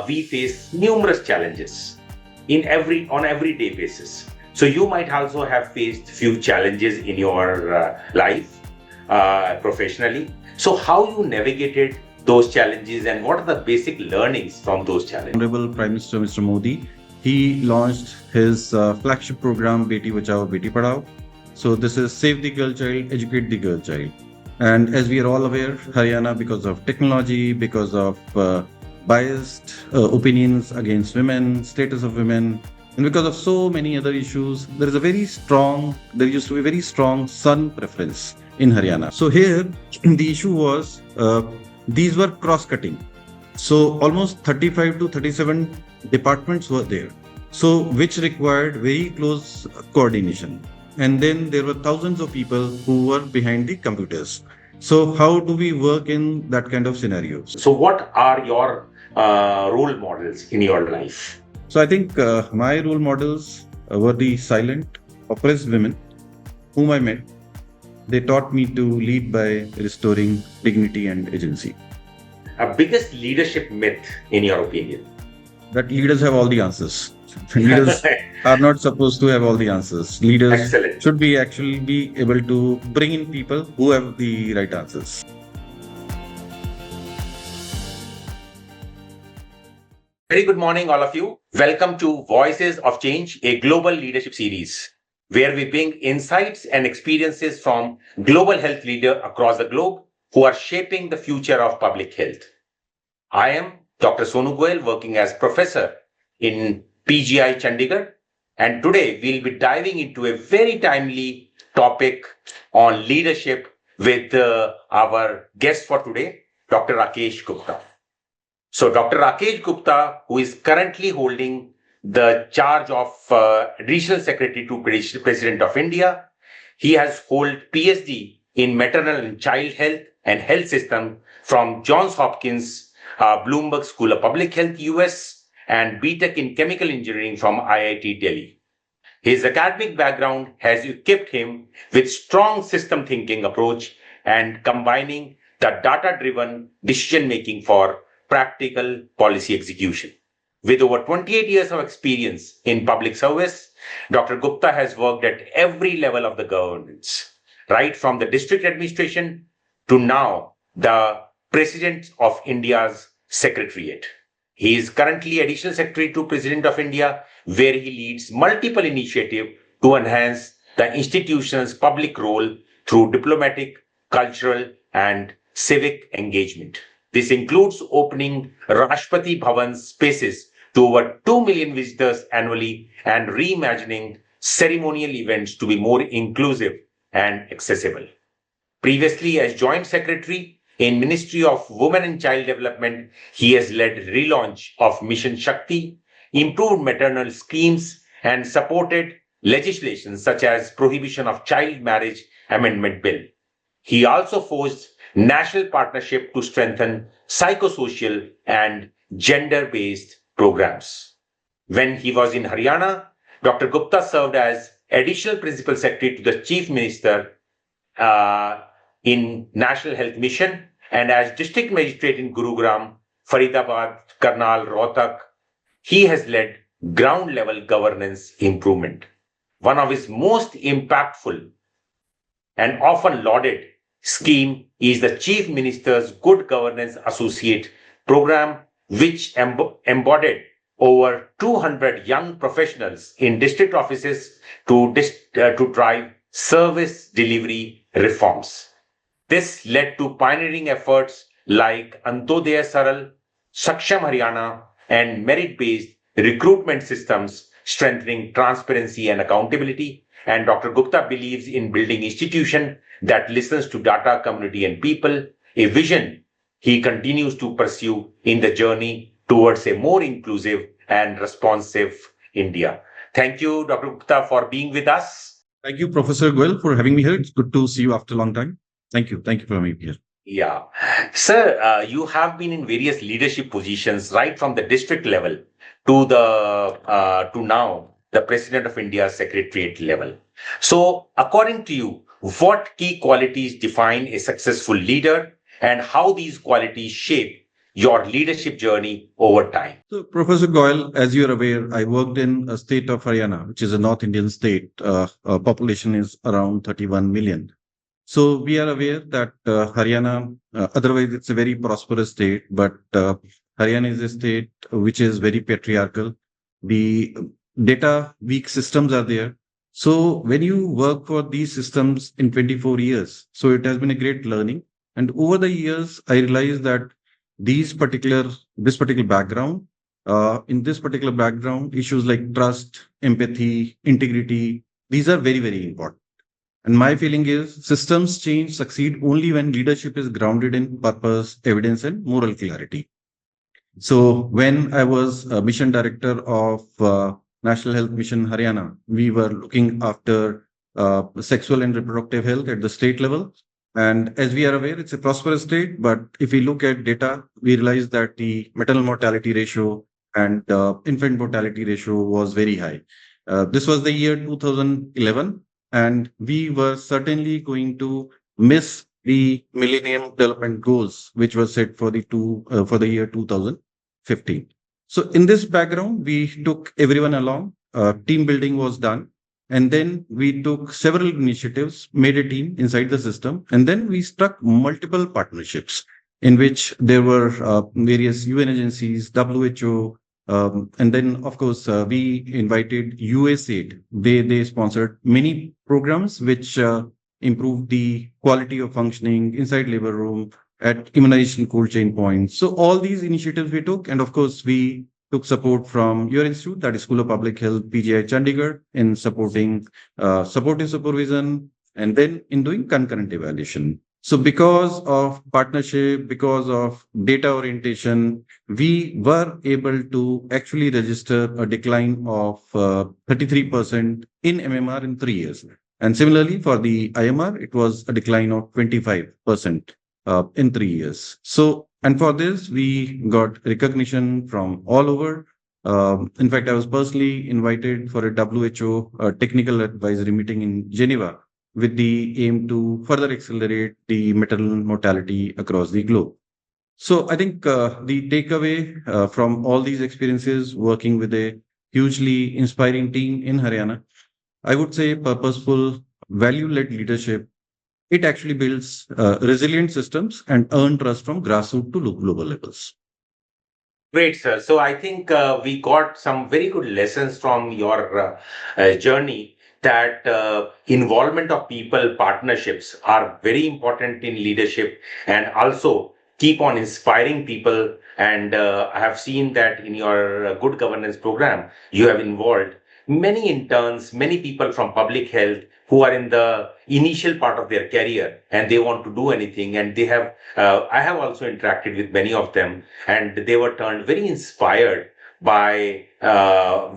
we face numerous challenges on everyday basis. So you might also have faced few challenges in your life professionally. So how you navigated those challenges and what are the basic learnings from those challenges? Honorable Prime Minister Mr. Modi, he launched his flagship program Beti Bachao Beti Padhao. So this is Save the Girl Child, Educate the Girl Child. And as we are all aware, Haryana, because of technology, because of biased opinions against women, status of women, and because of so many other issues, there used to be very strong son preference in Haryana. So here, the issue was, these were cross-cutting. So almost 35 to 37 departments were there. So which required very close coordination. And then there were thousands of people who were behind the computers. So how do we work in that kind of scenarios? So what are your role models in your life? So I think my role models were the silent, oppressed women whom I met. They taught me to lead by restoring dignity and agency. A biggest leadership myth in your opinion? That leaders have all the answers. Leaders are not supposed to have all the answers. Leaders Excellent. should be actually be able to bring in people who have the right answers. Very good morning, all of you. Welcome to Voices of Change, a global leadership series, where we bring insights and experiences from global health leaders across the globe who are shaping the future of public health. I am Dr. Sonu Goyal, working as professor in PGI Chandigarh, and today we'll be diving into a very timely topic on leadership with our guest for today, Dr. Rakesh Gupta. So Dr. Rakesh Gupta, who is currently holding the charge of Additional Secretary to President of India, he has held PhD in maternal and child health and health system from Johns Hopkins Bloomberg School of Public Health, US, and BTech in chemical engineering from IIT Delhi. His academic background has equipped him with strong system thinking approach and combining the data-driven decision-making for practical policy execution. With over 28 years of experience in public service, Dr. Gupta has worked at every level of the governance, right from the district administration to now the President of India's Secretariat. He is currently Additional Secretary to President of India, where he leads multiple initiatives to enhance the institution's public role through diplomatic, cultural, and civic engagement. This includes opening Rashtrapati Bhavan spaces to over 2 million visitors annually and reimagining ceremonial events to be more inclusive and accessible. Previously, as Joint Secretary in Ministry of Women and Child Development, he has led relaunch of Mission Shakti, improved maternal schemes, and supported legislation such as Prohibition of Child Marriage Amendment Bill. He also forged national partnership to strengthen psychosocial and gender-based programs. When he was in Haryana, Dr. Gupta served as Additional Principal Secretary to the Chief Minister in National Health Mission and as District Magistrate in Gurugram, Faridabad, Karnal, Rohtak. He has led ground-level governance improvement. One of his most impactful and often lauded scheme is the Chief Minister's Good Governance Associate program, which embodied over 200 young professionals in district offices to drive service delivery reforms. This led to pioneering efforts like Antodaya Saral, Saksham Haryana, and merit-based recruitment systems, strengthening transparency and accountability. And Dr. Gupta believes in building institution that listens to data, community, and people, a vision he continues to pursue in the journey towards a more inclusive and responsive India. Thank you, Dr. Gupta, for being with us. Thank you, Professor Goyal, for having me here. It's good to see you after a long time. Thank you. Thank you for having me here. Yeah. Sir, you have been in various leadership positions, right from the district level to now the President of India's Secretariat level. So, according to you, what key qualities define a successful leader and how these qualities shape your leadership journey over time? So, Professor Goyal, as you're aware, I worked in a state of Haryana, which is a North Indian state. Population is around 31 million. So we are aware that Haryana, otherwise it's a very prosperous state, but Haryana is a state which is very patriarchal. The data weak systems are there. So when you work for these systems in 24 years, so it has been a great learning. And over the years, I realized that this particular background, in this particular background, issues like trust, empathy, integrity, these are very, very important. And my feeling is systems change succeed only when leadership is grounded in purpose, evidence, and moral clarity. So when I was a mission director of National Health Mission Haryana, we were looking after sexual and reproductive health at the state level. And as we are aware, it's a prosperous state. But if we look at data, we realize that the maternal mortality ratio and infant mortality ratio was very high. This was the year 2011, and we were certainly going to miss the Millennium Development Goals, which was set for the year 2015. So in this background, we took everyone along. Team building was done, and then we took several initiatives, made a team inside the system, and then we struck multiple partnerships in which there were various UN agencies, WHO, and then, of course, we invited USAID. They sponsored many programs which improved the quality of functioning inside labor room at immunization cold chain points. So all these initiatives we took, and of course, we took support from your institute, that is School of Public Health, PGI Chandigarh, in supporting supportive supervision, and then in doing concurrent evaluation. So because of partnership, because of data orientation, we were able to actually register a decline of 33% in MMR in 3 years. And similarly, for the IMR, it was a decline of 25% in 3 years. So, and for this, we got recognition from all over. In fact, I was personally invited for a WHO technical advisory meeting in Geneva with the aim to further accelerate the maternal mortality across the globe. So I think the takeaway from all these experiences working with a hugely inspiring team in Haryana, I would say purposeful, value-led leadership, it actually builds resilient systems and earn trust from grassroots to global levels. Great, sir. So I think we got some very good lessons from your journey that involvement of people, partnerships are very important in leadership and also keep on inspiring people. And I have seen that in your good governance program, you have involved many interns, many people from public health who are in the initial part of their career and they want to do anything. And they have, I have also interacted with many of them and they were turned very inspired by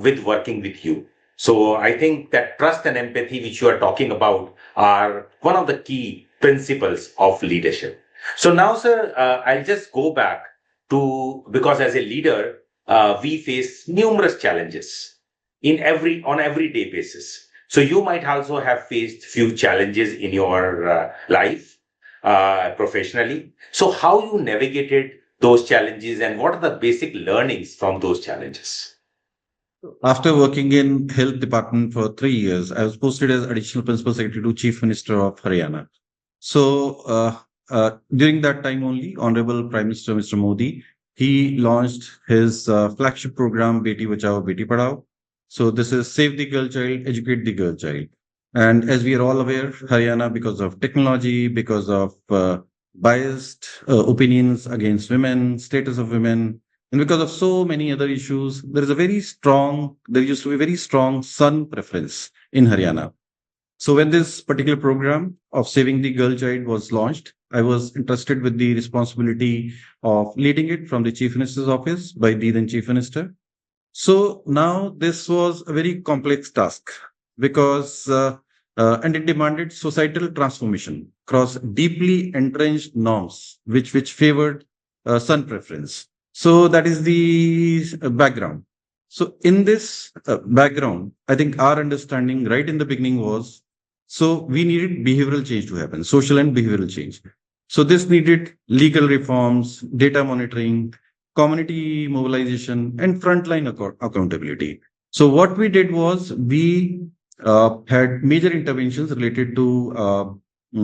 with working with you. So I think that trust and empathy, which you are talking about, are one of the key principles of leadership. So now, sir, I'll just go back to because as a leader, we face numerous challenges in on everyday basis. So you might also have faced few challenges in your life professionally. So how you navigated those challenges and what are the basic learnings from those challenges? After working in health department for 3 years, I was posted as additional principal secretary to Chief Minister of Haryana. So during that time only, Honorable Prime Minister Mr. Modi, he launched his flagship program Beti Bachao Beti Padhao. So this is Save the Girl Child, Educate the Girl Child. And as we are all aware, Haryana, because of technology, because of biased opinions against women, status of women, and because of so many other issues, there used to be very strong son preference in Haryana. So when this particular program of saving the girl child was launched, I was entrusted with the responsibility of leading it from the Chief Minister's office by the then Chief Minister. So now this was a very complex task because and it demanded societal transformation across deeply entrenched norms which favored son preference. So that is the background. So in this background, I think our understanding right in the beginning was so we needed behavioral change to happen, social and behavioral change. So this needed legal reforms, data monitoring, community mobilization, and frontline accountability. So what we did was we had major interventions related to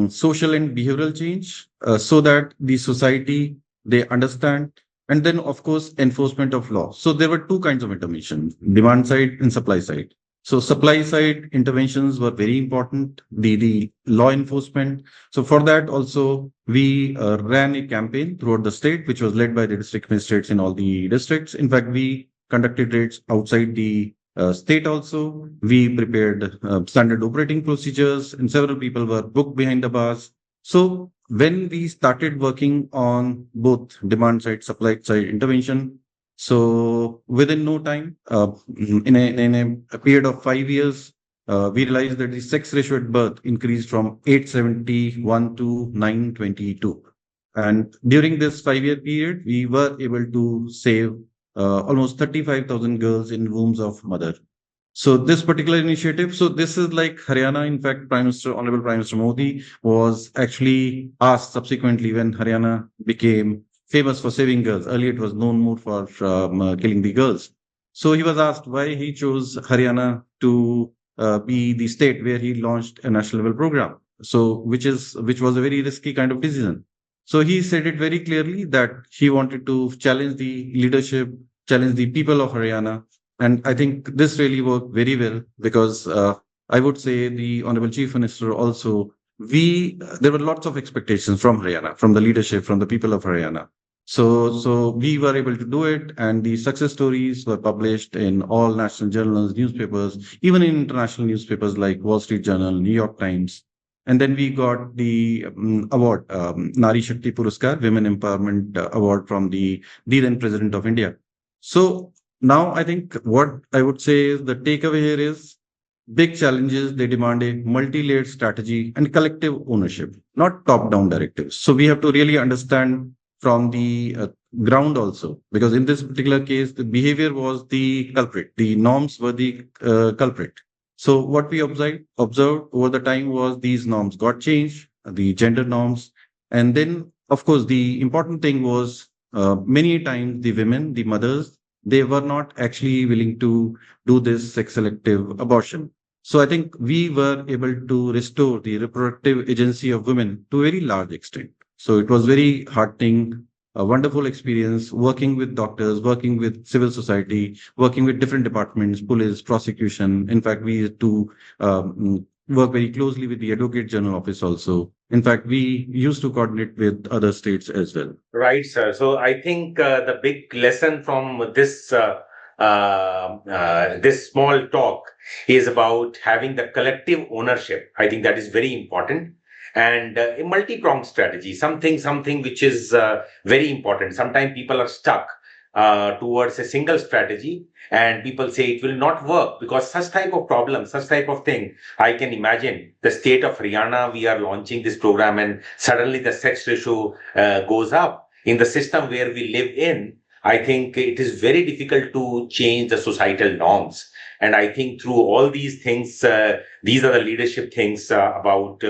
social and behavioral change, so that the society they understand, and then of course enforcement of law. So there were two kinds of intervention: demand side and supply side. So supply side interventions were very important. The law enforcement. So for that also we ran a campaign throughout the state, which was led by the district magistrates in all the districts. In fact, we conducted raids outside the state also. We prepared standard operating procedures, and several people were booked behind the bars. So when we started working on both demand side, supply side intervention, so within no time, in a period of 5 years, we realized that the sex ratio at birth increased from 871 to 922. And during this 5 year period, we were able to save almost 35,000 girls in wombs of mother. So this particular initiative, so this is like Haryana. In fact, Prime Minister, Honorable Prime Minister Modi was actually asked subsequently when Haryana became famous for saving girls. Earlier, it was known more for killing the girls. So he was asked why he chose Haryana to be the state where he launched a national level program. So which was a very risky kind of decision. So he said it very clearly that he wanted to challenge the leadership, challenge the people of Haryana, and I think this really worked very well because I would say the Honorable Chief Minister also, there were lots of expectations from Haryana, from the leadership, from the people of Haryana. So we were able to do it, and the success stories were published in all national journals, newspapers, even in international newspapers like Wall Street Journal, New York Times. And then we got the award, Nari Shakti Puruskar, Women Empowerment Award from the then President of India. So now, I think what I would say is the takeaway here is big challenges. They demand a multi-layered strategy and collective ownership, not top-down directives. So we have to really understand from the ground also, because in this particular case, the behavior was the culprit. The norms were the culprit. So what we observed over the time was these norms got changed, the gender norms, and then of course the important thing was many times the women, the mothers, they were not actually willing to do this sex selective abortion. So I think we were able to restore the reproductive agency of women to a very large extent. So it was very heartening, a wonderful experience working with doctors, working with civil society, working with different departments, police, prosecution. In fact, we used to work very closely with the Advocate General Office also. In fact, we used to coordinate with other states as well. Right, sir. So I think the big lesson from this small talk is about having the collective ownership. I think that is very important, and a multi-pronged strategy. Something which is very important. Sometimes people are stuck towards a single strategy, and people say it will not work because such type of problem, such type of thing. I can imagine the state of Haryana. We are launching this program, and suddenly the sex ratio goes up in the system where we live in. I think it is very difficult to change the societal norms. And I think through all these things, these are the leadership things about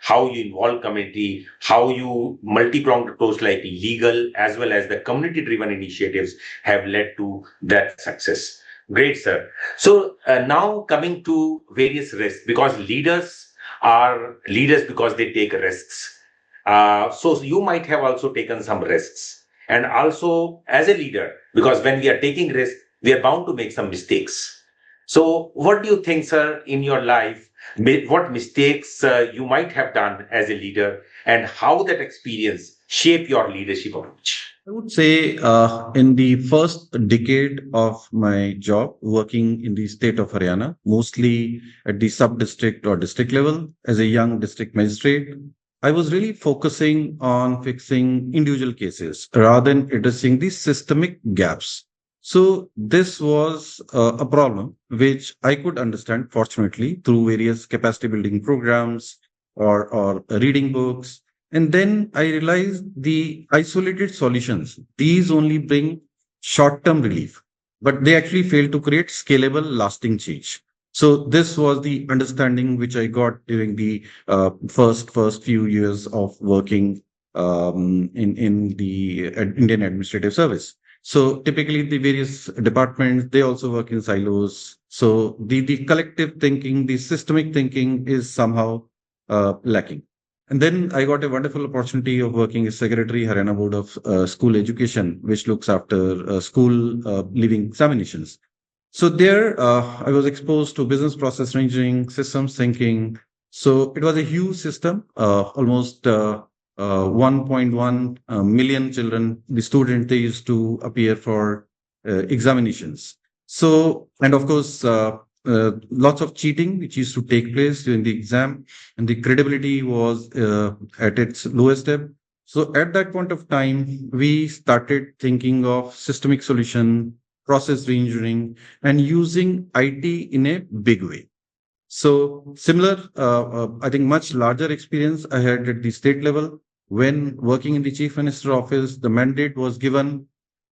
how you involve community, how you multi-pronged approach like legal as well as the community-driven initiatives have led to that success. Great, sir. So now coming to various risks, because leaders are leaders because they take risks. So you might have also taken some risks. And also as a leader, because when we are taking risks, we are bound to make some mistakes. So what do you think, sir, in your life, what mistakes you might have done as a leader, and how that experience shape your leadership approach? I would say in the first decade of my job working in the state of Haryana, mostly at the sub district or district level as a young district magistrate, I was really focusing on fixing individual cases rather than addressing the systemic gaps. So this was a problem which I could understand, fortunately, through various capacity building programs or reading books. And then I realized the isolated solutions, these only bring short term relief, but they actually fail to create scalable, lasting change. So this was the understanding which I got during the first few years of working. in the Indian Administrative Service. So typically, the various departments they also work in silos. So the collective thinking, the systemic thinking is somehow lacking. And then I got a wonderful opportunity of working as Secretary Haryana Board of School Education, which looks after school leaving examinations. So there, I was exposed to business process engineering, systems thinking. So it was a huge system, almost 1.1 million children, the student, they used to appear for examinations. So, and of course, lots of cheating, which used to take place during the exam, and the credibility was at its lowest ebb. So at that point of time, we started thinking of systemic solution, process reengineering, and using IT in a big way. So similar, I think much larger experience I had at the state level when working in the chief minister office. The mandate was given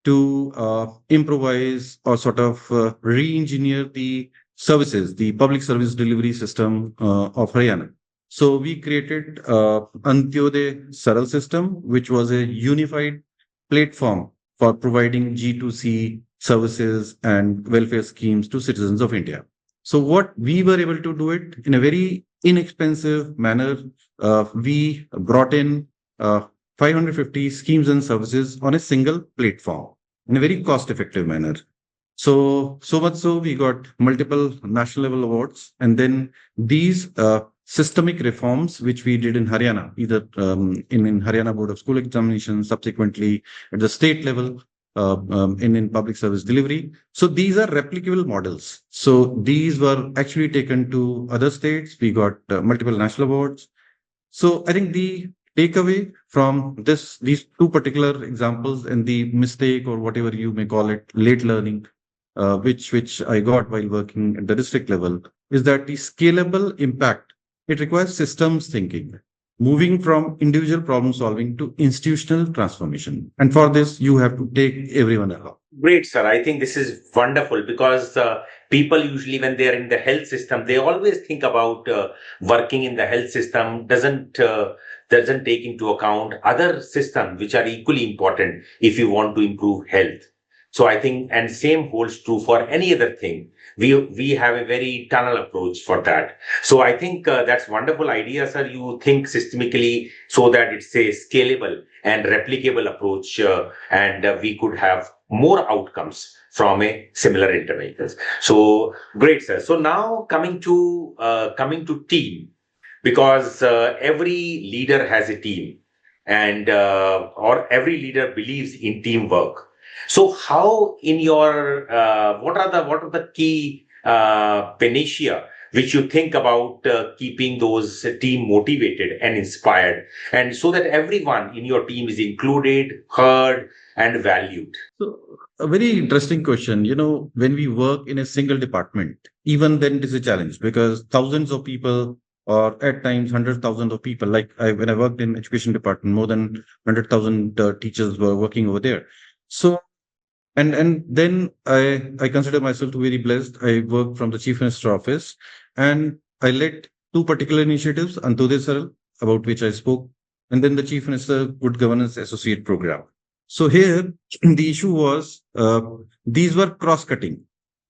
to improvise or sort of re-engineer the services, the public service delivery system of Haryana. So we created Antyodaya Saral system, which was a unified platform for providing G2C services and welfare schemes to citizens of India. So what we were able to do it in a very inexpensive manner. We brought in 550 schemes and services on a single platform in a very cost-effective manner. So much so we got multiple national level awards, and then these systemic reforms which we did in Haryana, either in Haryana Board of School Examinations, subsequently at the state level, in public service delivery. So these are replicable models. So these were actually taken to other states. We got multiple national awards. So I think the takeaway from these two particular examples and the mistake or whatever you may call it, late learning, which I got while working at the district level, is that the scalable impact, it requires systems thinking, moving from individual problem solving to institutional transformation. And for this, you have to take everyone along. Great, sir. I think this is wonderful because people usually, when they are in the health system, they always think about working in the health system doesn't take into account other systems which are equally important if you want to improve health. So I think, and same holds true for any other thing. We have a very tunnel approach for that. So I think that's wonderful idea, sir. You think systemically so that it's a scalable and replicable approach, and we could have more outcomes from a similar interventions. So great, sir. So now coming to team, because every leader has a team, and or every leader believes in teamwork. So how in your what are the key panacea which you think about keeping those team motivated and inspired, and so that everyone in your team is included, heard, and valued? So, a very interesting question. You know, when we work in a single department, even then it is a challenge because thousands of people, or at times hundreds of thousands of people, when I worked in education department, more than 100,000 teachers were working over there. So, and then I consider myself to be very blessed. I worked from the chief minister office, and I led two particular initiatives, Antyodaya Saral, about which I spoke, and then the chief minister good governance associate program. So here the issue was these were cross cutting.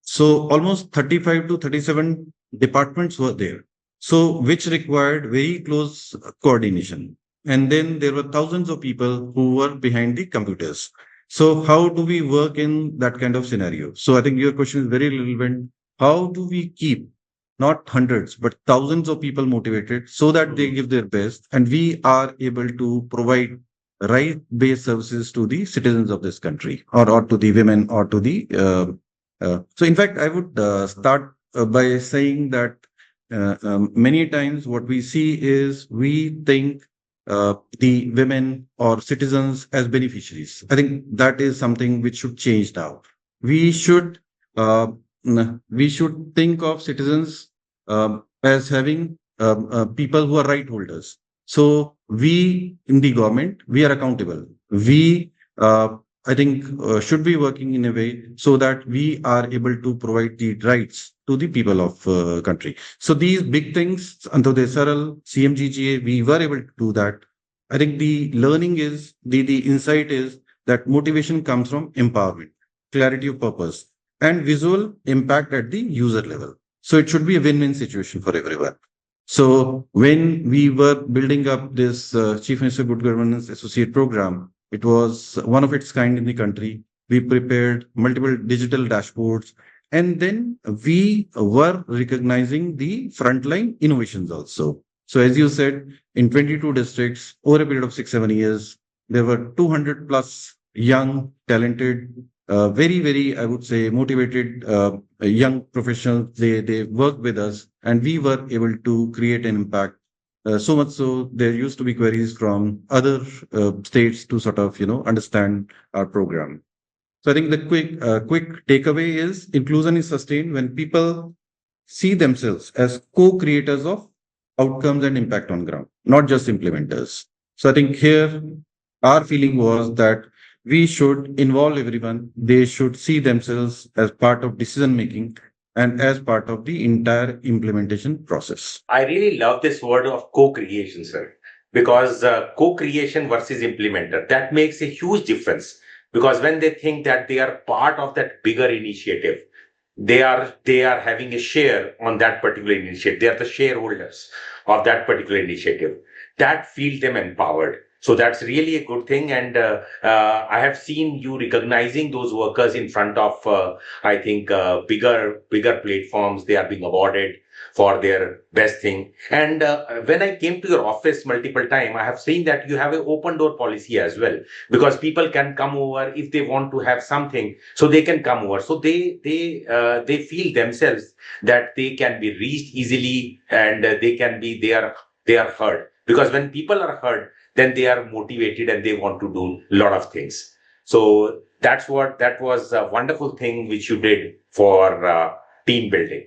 So almost 35 to 37 departments were there. So which required very close coordination. And then there were thousands of people who were behind the computers. So how do we work in that kind of scenario? So I think your question is very relevant. How do we keep not hundreds, but thousands of people motivated so that they give their best and we are able to provide right-based services to the citizens of this country, or to the women, or to the so in fact I would start by saying that many times what we see is we think the women or citizens as beneficiaries. I think that is something which should change now. We should we should think of citizens as having people who are right holders. So we in the government, we are accountable. We, I think, should be working in a way so that we are able to provide the rights to the people of country. So these big things, Antyodaya Saral, CMGGA, we were able to do that. I think the learning is the insight is that motivation comes from empowerment, clarity of purpose, and visual impact at the user level. So it should be a win-win situation for everyone. So when we were building up this Chief Minister Good Governance Associate Program, it was one of its kind in the country. We prepared multiple digital dashboards, and then we were recognizing the frontline innovations also. So as you said, in 22 districts over a period of 6 7 years, there were 200 plus young, talented, very, I would say, motivated young professionals. They worked with us, and we were able to create an impact. So much so, there used to be queries from other states to sort of understand our program. So I think the quick takeaway is inclusion is sustained when people see themselves as co-creators of outcomes and impact on ground, not just implementers. So I think here our feeling was that we should involve everyone. They should see themselves as part of decision making and as part of the entire implementation process. I really love this word of co-creation, sir, because co-creation versus implementer, that makes a huge difference. Because when they think that they are part of that bigger initiative, they are having a share on that particular initiative. They are the shareholders of that particular initiative. That feel them empowered. So that's really a good thing. And I have seen you recognizing those workers in front of, I think, bigger platforms. They are being awarded for their best thing. And when I came to your office multiple times, I have seen that you have an open door policy as well, because people can come over if they want to have something, so they can come over. So they feel themselves that they can be reached easily, and they are heard. Because when people are heard, then they are motivated and they want to do a lot of things. So that was a wonderful thing which you did for team building.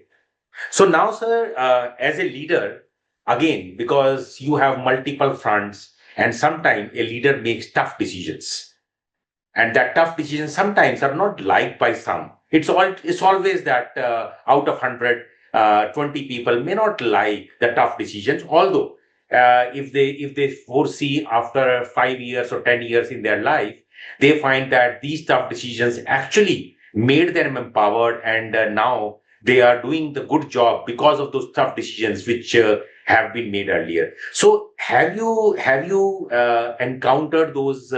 So now, sir, as a leader, again, because you have multiple fronts, and sometimes a leader makes tough decisions, and that tough decisions sometimes are not liked by some. It's always that out of 100, 20 people may not like the tough decisions. Although if they foresee after 5 years or 10 years in their life, they find that these tough decisions actually made them empowered, and now they are doing the good job because of those tough decisions which have been made earlier. So have you encountered those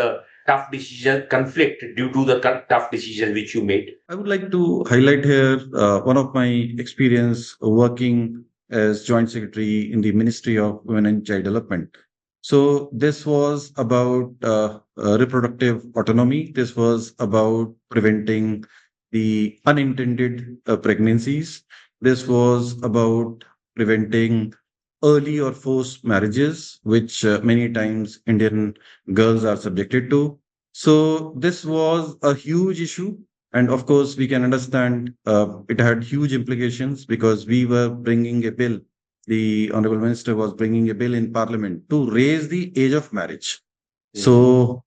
tough decision conflict due to the tough decisions which you made? I would like to highlight here one of my experience working as joint secretary in the Ministry of Women and Child Development. So this was about reproductive autonomy. This was about preventing the unintended pregnancies. This was about preventing early or forced marriages, which many times Indian girls are subjected to. So this was a huge issue, and of course, we can understand it had huge implications because we were bringing a bill. The Honorable Minister was bringing a bill in Parliament to raise the age of marriage. Mhm. So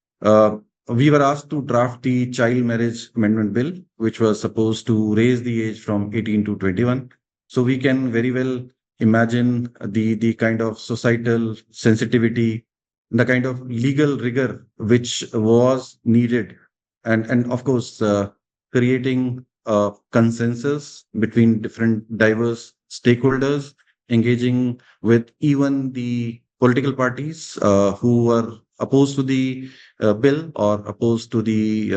we were asked to draft the Child Marriage Amendment Bill, which was supposed to raise the age from 18 to 21. So we can very well imagine the kind of societal sensitivity, the kind of legal rigor which was needed, and of course creating a consensus between different diverse stakeholders, engaging with even the political parties who were opposed to the bill or opposed to the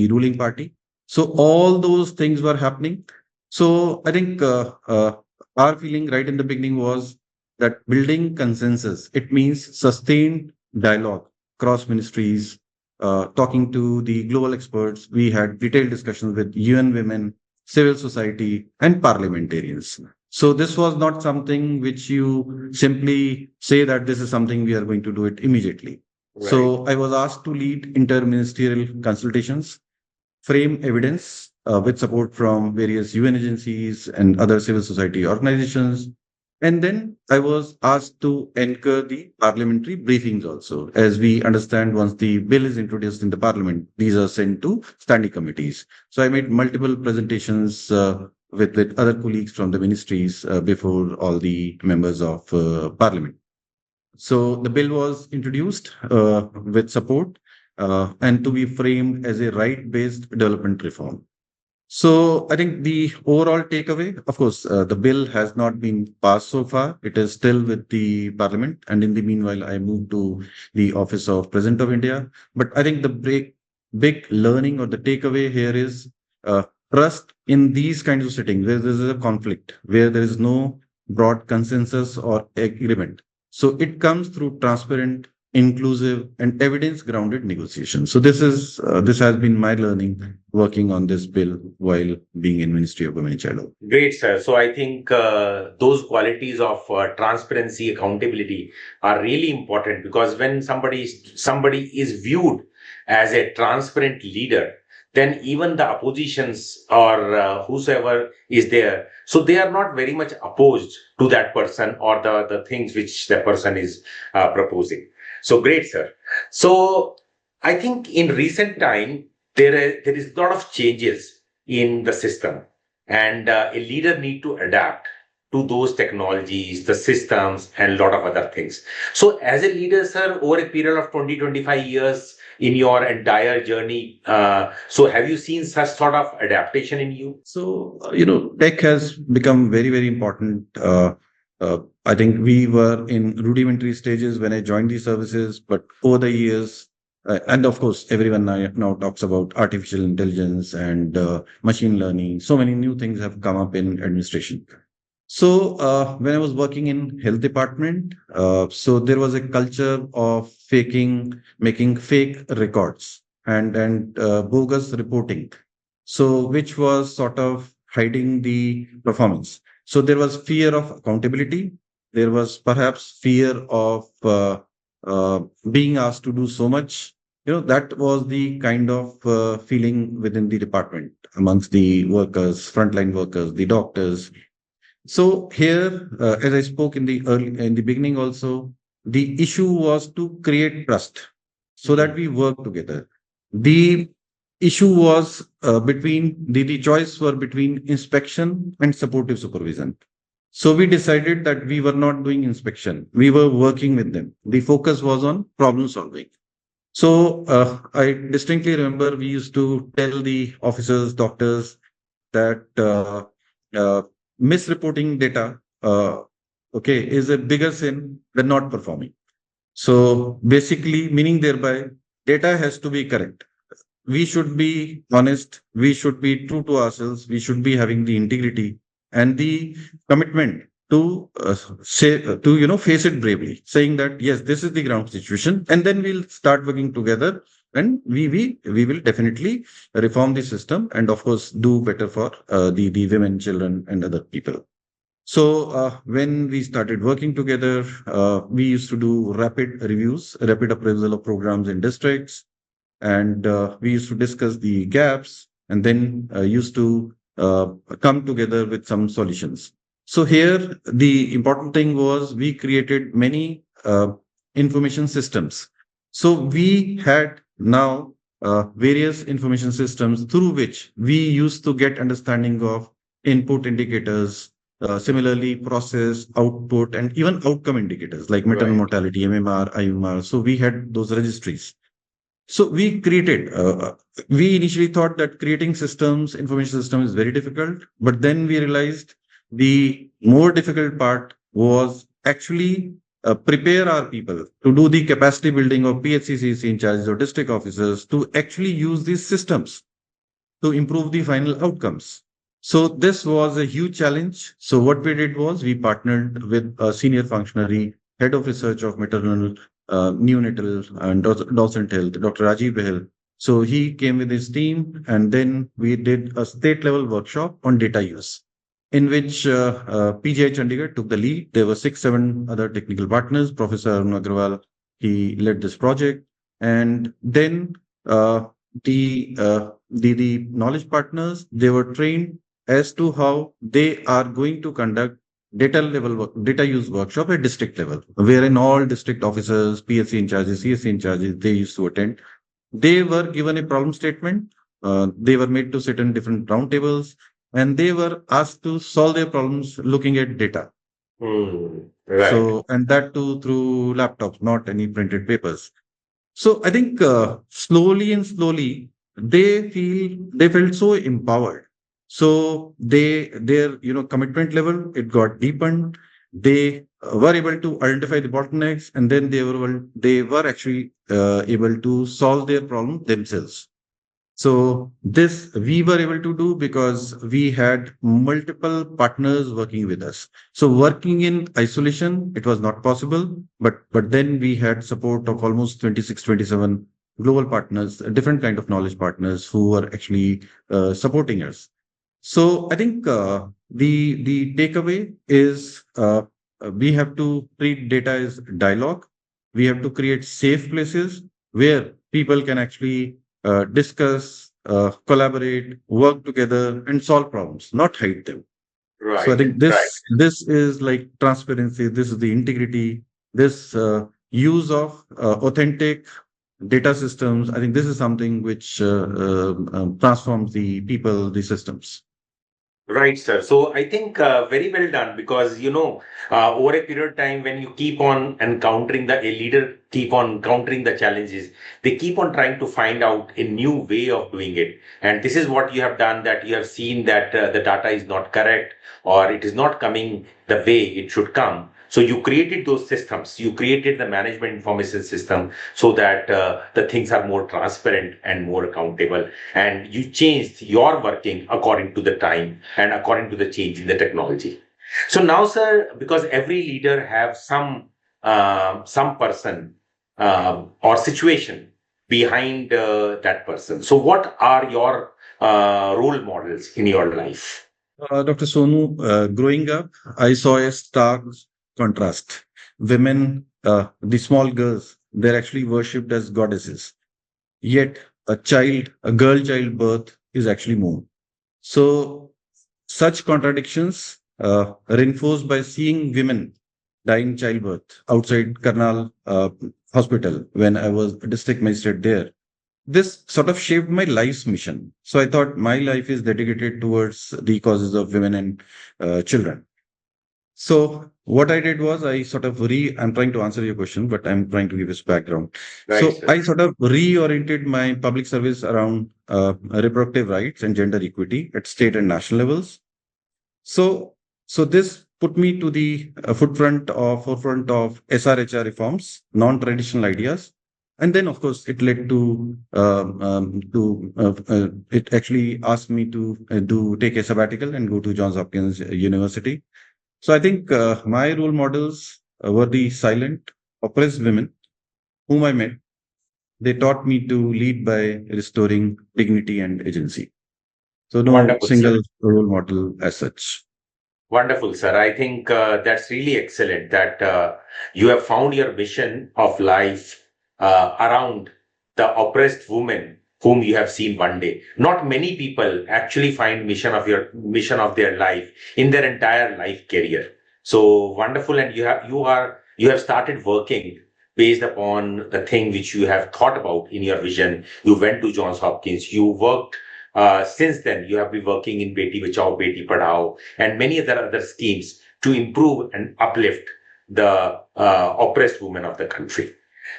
ruling party. So all those things were happening. So I think our feeling right in the beginning was that building consensus, it means sustained dialogue across ministries, talking to the global experts. We had detailed discussions with UN Women, civil society, and parliamentarians. So this was not something which you simply say that this is something we are going to do it immediately. Right. So I was asked to lead interministerial consultations, frame evidence with support from various UN agencies and other civil society organizations. And then I was asked to anchor the parliamentary briefings also. As we understand, once the bill is introduced in the parliament, these are sent to standing committees. So I made multiple presentations with other colleagues from the ministries before all the members of parliament. So the bill was introduced with support and to be framed as a right-based development reform. So I think the overall takeaway, of course, the bill has not been passed so far. It is still with the parliament. And in the meanwhile, I moved to the office of President of India. But I think the big learning or the takeaway here is uh, trust in these kinds of settings where there is a conflict, where there is no broad consensus or agreement. So it comes through transparent, inclusive, and evidence-grounded negotiation. So this has been my learning working on this bill while being in Ministry of Women and Child. Great, sir. So I think those qualities of transparency, accountability are really important, because when somebody is viewed as a transparent leader, then even the oppositions or whosoever is there, so they are not very much opposed to that person or the things which the person is proposing. So great, sir. So I think in recent time there is a lot of changes in the system, and a leader need to adapt to those technologies, the systems, and a lot of other things. So as a leader, sir, over a period of 20-25 years in your entire journey, so have you seen such sort of adaptation in you? So, tech has become very, very important. I think we were in rudimentary stages when I joined these services, but over the years, and of course, everyone now talks about artificial intelligence and machine learning. So many new things have come up in administration. So when I was working in health department, so there was a culture of making fake records and bogus reporting. So which was sort of hiding the performance. So there was fear of accountability. There was perhaps fear of being asked to do so much. That was the kind of feeling within the department amongst the workers, frontline workers, the doctors. So here, as I spoke in the beginning also, the issue was to create trust so that we work together. The issue was the choice were between inspection and supportive supervision. So we decided that we were not doing inspection. We were working with them. The focus was on problem solving. So I distinctly remember we used to tell the officers, doctors that uh, misreporting data, okay, is a bigger sin than not performing. So basically, meaning thereby, data has to be correct. We should be honest. We should be true to ourselves. We should be having the integrity and the commitment to say to face it bravely, saying that yes, this is the ground situation, and then we'll start working together, and we will definitely reform the system, and of course do better for the women, children, and other people. So when we started working together, we used to do rapid reviews, rapid appraisal of programs in districts, and we used to discuss the gaps, and then used to come together with some solutions. So here the important thing was we created many information systems. So we had now various information systems through which we used to get understanding of input indicators, similarly process, output, and even outcome indicators like maternal Right. mortality, MMR, IMR. So we had those registries. So we initially thought that creating systems, information system is very difficult, but then we realized the more difficult part was actually prepare our people to do the capacity building of PHCCC in charges or district officers to actually use these systems to improve the final outcomes. So this was a huge challenge. So what we did was we partnered with a senior functionary, head of research of maternal, neonatal, and docent health, Dr. Rajiv Behel. So he came with his team, and then we did a state level workshop on data use, in which PGI Chandigarh took the lead. There were 6, 7 other technical partners. Professor Arun Agrawal, he led this project, and then the knowledge partners, they were trained as to how they are going to conduct data use workshop at district level, wherein all district officers, PSC in charges, CSC in charges, they used to attend. They were given a problem statement. They were made to sit in different round tables, and they were asked to solve their problems looking at data. Right. So, and that too through laptops, not any printed papers. So I think slowly and slowly they felt so empowered. So their commitment level it got deepened. They were able to identify the bottlenecks, and then they were actually able to solve their problem themselves. So this we were able to do because we had multiple partners working with us. So working in isolation, it was not possible, but then we had support of almost 26, 27 global partners, different kind of knowledge partners who were actually supporting us. So I think the takeaway is we have to treat data as dialogue. We have to create safe places where people can actually discuss, collaborate, work together, and solve problems, not hide them. So I Right. think this is like transparency. This is the integrity. This use of authentic data systems. I think this is something which transforms the people, the systems. Right, sir. So I think very well done because over a period of time when you keep on encountering a leader keep on encountering the challenges, they keep on trying to find out a new way of doing it. And this is what you have done, that you have seen that the data is not correct or it is not coming the way it should come. So you created those systems. You created the management information system so that the things are more transparent and more accountable, and you changed your working according to the time and according to the change in the technology. So now, sir, because every leader have some person or situation behind that person. So what are your role models in your life? Dr. Sonu, growing up, I saw a stark contrast. Women, the small girls, they're actually worshipped as goddesses. Yet, a girl child birth is actually more. So, such contradictions reinforced by seeing women die in childbirth outside Karnal Hospital when I was a district magistrate there. This sort of shaped my life's mission. So I thought my life is dedicated towards the causes of women and children. So what I did was I'm trying to answer your question, but I'm trying to give this background. Right, So sir. I sort of reoriented my public service around reproductive rights and gender equity at state and national levels. So, so this put me to the forefront of SRHR reforms, non-traditional ideas, and then of course it led to it actually asked me to take a sabbatical and go to Johns Hopkins University. So I think my role models were the silent, oppressed women whom I met. They taught me to lead by restoring dignity and agency. So no Wonderful, sir. single role model as such. Wonderful, sir. I think that's really excellent that you have found your mission of life around the oppressed women whom you have seen one day. Not many people actually find mission of their life in their entire life career. So wonderful, and you have started working based upon the thing which you have thought about in your vision. You went to Johns Hopkins. You worked. Since then, you have been working in Beti Bachao, Beti Padhao, and many other schemes to improve and uplift the oppressed women of the country.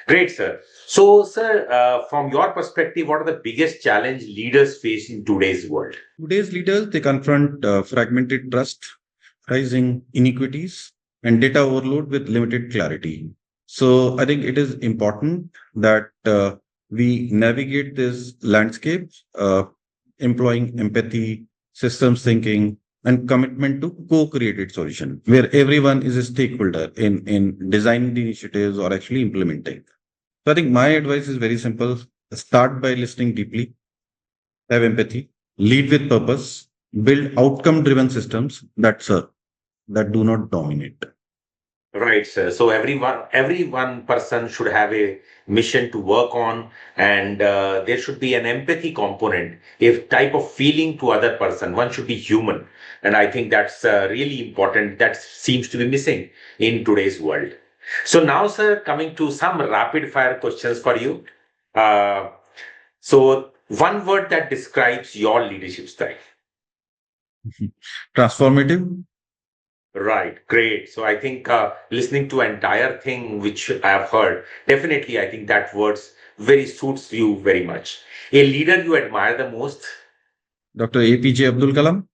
Great, sir. So, sir, from your perspective, what are the biggest challenge leaders face in today's world? Today's leaders, they confront fragmented trust, rising inequities, and data overload with limited clarity. So I think it is important that we navigate this landscape, employing empathy, systems thinking, and commitment to co-created solution, where everyone is a stakeholder in designing the initiatives or actually implementing. So I think my advice is very simple. Start by listening deeply, have empathy, lead with purpose, build outcome driven systems that serve, that do not dominate. Right, sir. So every one person should have a mission to work on, and there should be an empathy component, a type of feeling to other person. One should be human, and I think that's really important. That seems to be missing in today's world. So now, sir, coming to some rapid fire questions for you. Uh, so one word that describes your leadership style. Transformative. Right, great. So I think listening to entire thing which I have heard, definitely I think that words very suits you very much. A leader you admire the most? Dr. APJ Abdul Kalam.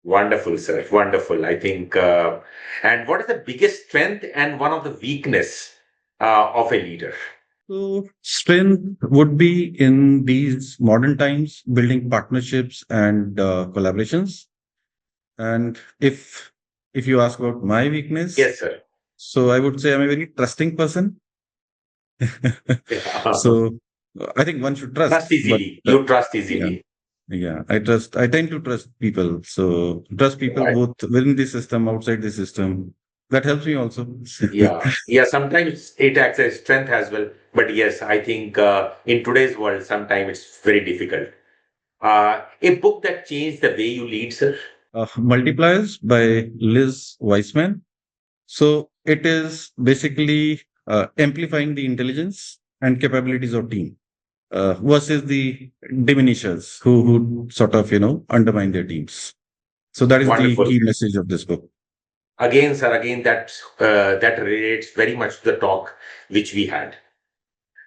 Wonderful, sir. Wonderful. I think. And what is the biggest strength and one of the weakness of a leader? So, strength would be in these modern times, building partnerships and collaborations. And if you ask about my weakness, Yes, sir. so I would say I'm a very trusting person. Yeah. So I think one should Trust trust, but easily. You trust yeah, easily. yeah, I trust. I tend to trust people. So trust people Right. both within the system, outside the system. That helps me also. Yeah. Yeah. Sometimes it acts as strength as well. But yes, I think in today's world, sometimes it's very difficult. A book that changed the way you lead, sir. Multipliers by Liz Weissman. So it is basically amplifying the intelligence and capabilities of team versus the diminishers who sort of undermine their teams. So that is the Wonderful. key message of this book. Again, sir, again, that relates very much to the talk which we had.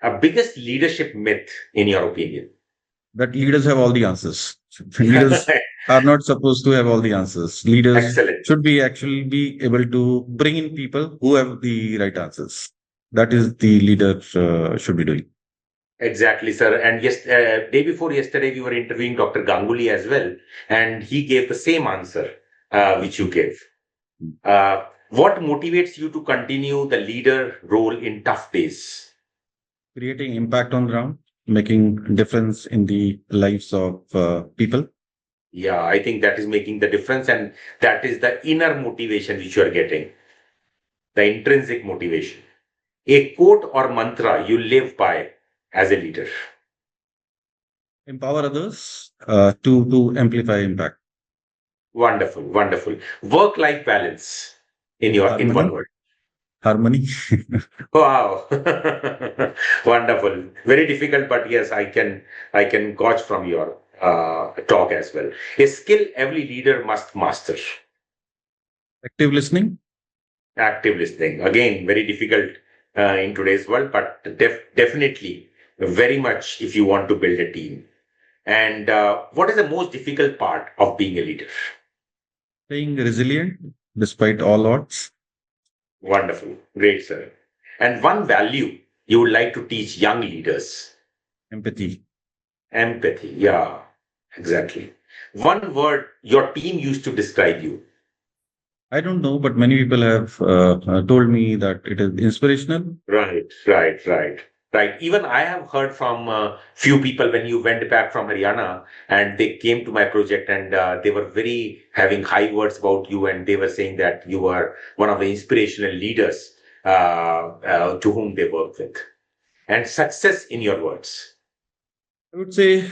A biggest leadership myth, in your opinion? That leaders have all the answers. Leaders are not supposed to have all the answers. Leaders Excellent. should be actually be able to bring in people who have the right answers. That is the leader should be doing. Exactly, sir. And yes, day before yesterday, we were interviewing Dr. Ganguly as well, and he gave the same answer which you gave. What motivates you to continue the leader role in tough days? Creating impact on ground, making difference in the lives of people. Yeah, I think that is making the difference, and that is the inner motivation which you are getting, the intrinsic motivation. A quote or mantra you live by as a leader. Empower others to amplify impact. Wonderful, wonderful. Work-life balance in one Harmony, word. harmony. Wow. Wonderful. Very difficult, but yes, I can gauge from your talk as well. A skill every leader must master. Active listening. Active listening. Again, very difficult in today's world, but definitely very much if you want to build a team. And what is the most difficult part of being a leader? Staying resilient despite all odds. Wonderful. Great, sir. And one value you would like to teach young leaders? Empathy. Empathy. Yeah, exactly. One word your team used to describe you. I don't know, but many people have told me that it is inspirational. Right, right, right, right. Even I have heard from few people when you went back from Haryana and they came to my project and they were very having high words about you and they were saying that you were one of the inspirational leaders to whom they worked with. And success in your words. I would say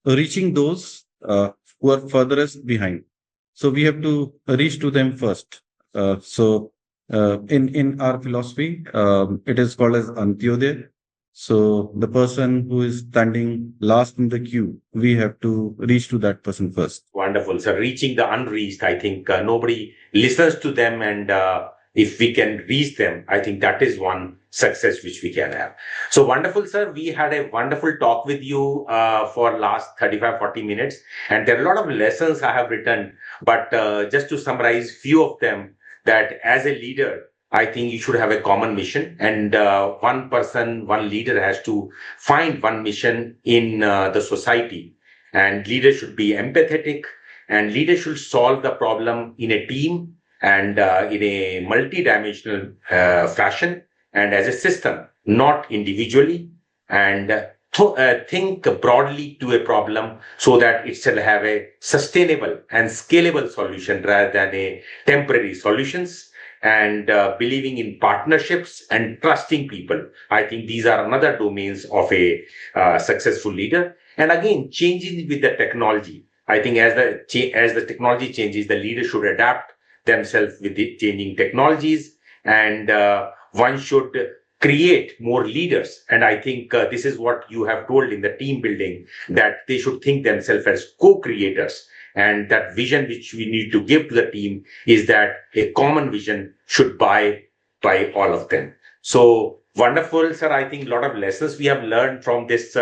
reaching those who are furthest behind. So we have to reach to them first. In our philosophy, it is called as Antyodaya. So the person who is standing last in the queue, we have to reach to that person first. Wonderful. So reaching the unreached, I think nobody listens to them. And if we can reach them, I think that is one success which we can have. So wonderful, sir. We had a wonderful talk with you for last 35-40 minutes. And there are a lot of lessons I have written. But just to summarize few of them, that as a leader, I think you should have a common mission. And one person, one leader has to find one mission in the society, and leaders should be empathetic, and leaders should solve the problem in a team and in a multi-dimensional fashion and as a system, not individually, and think broadly to a problem so that it shall have a sustainable and scalable solution rather than a temporary solutions, and believing in partnerships and trusting people. I think these are another domains of a successful leader. And again, changing with the technology. I think as the technology changes, the leader should adapt themselves with the changing technologies, and one should create more leaders. And I think this is what you have told in the team building, that they should think themselves as co-creators And that vision which we need to give to the team is that a common vision should by all of them. So wonderful, sir. I think a lot of lessons we have learned from this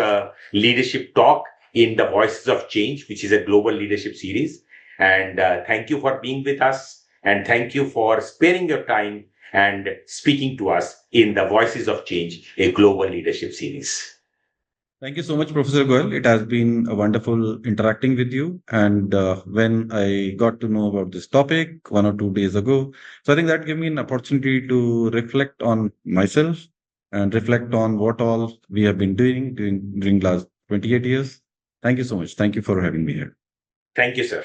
leadership talk in the Voices of Change, which is a global leadership series. And thank you for being with us. And thank you for sparing your time and speaking to us in the Voices of Change, a global leadership series. Thank you so much, Professor Goel. It has been a wonderful interacting with you. And when I got to know about this topic 1 or 2 days ago, so I think that gave me an opportunity to reflect on myself and reflect on what all we have been doing during last 28 years. Thank you so much. Thank you for having me here. Thank you, sir.